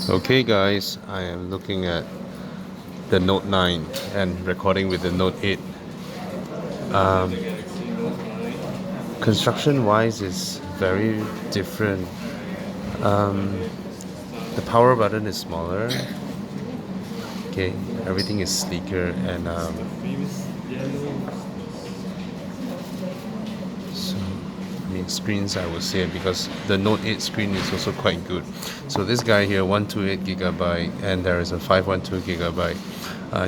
Okay guys, I am looking at the Note 9 and recording with the Note 8. Construction wise is very different. The power button is smaller. Okay, everything is sleeker and so I mean screens I would say, because the Note 8 screen is also quite good. So this guy here 128GB and there is a 512GB.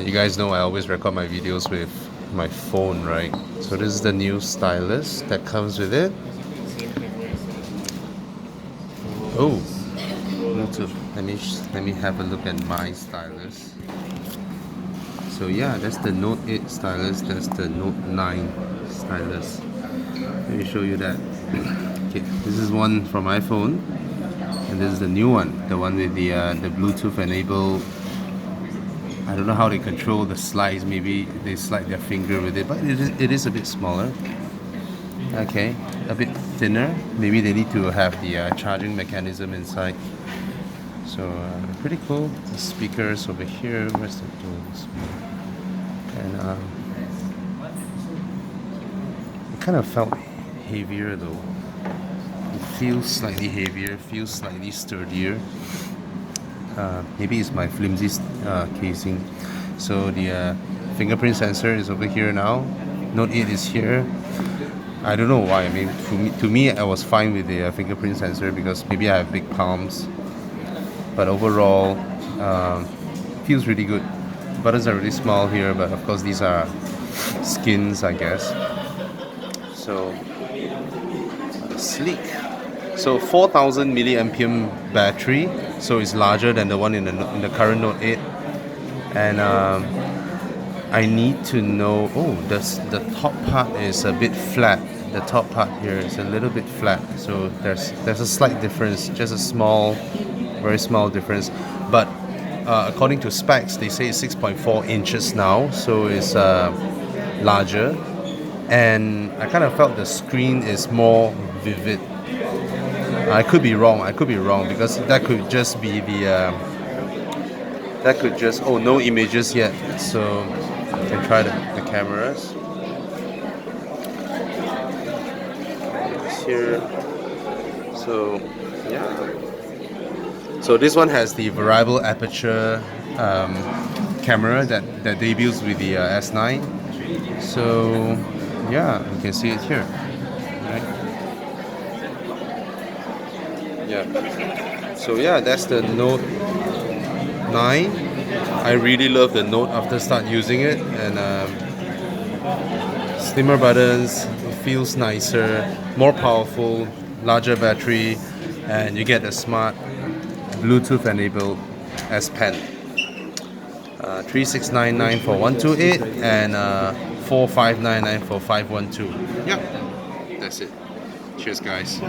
You guys know I always record my videos with my phone, right? So this is the new stylus that comes with it. Oh, Bluetooth. Let me have a look at my stylus. So yeah, that's the Note 8 stylus. That's the Note 9 stylus. Let me show you that. Okay, this is one from my phone, and this is the new one, the one with the Bluetooth enabled. I don't know how they control the slides. Maybe they slide their finger with it, but it is a bit smaller. Okay, a bit thinner. Maybe they need to have the charging mechanism inside. So pretty cool. The speakers over here. Where's the tools? And it kind of felt heavier though. It feels slightly heavier. Feels slightly sturdier. Maybe it's my flimsy casing. So the fingerprint sensor is over here now. Note 8 is here. I don't know why. I mean, to me, I was fine with the fingerprint sensor because maybe I have big palms. But overall, feels really good. Buttons are really small here, but of course these are skins, I guess. So sleek. So 4000 milliampere battery, so it's larger than the one in the current Note 8. And I need to know. Oh, the top part is a bit flat. The top part here is a little bit flat, so there's a slight difference, just a small, very small difference. But according to specs, they say it's 6.4 inches now, so it's larger. And I kind of felt the screen is more vivid. I could be wrong. Because that could just be the oh, no images yet. So you can try the cameras. It's here. So yeah. So this one has the variable aperture camera that debuts with the S9. So yeah, you can see it here. Right? Yeah. So yeah, that's the Note 9. I really love the Note after start using it, and slimmer buttons, it feels nicer, more powerful, larger battery, and you get a smart Bluetooth enabled S Pen. 3699 for 128 and 4599 for 512. Yeah, that's it. Cheers guys.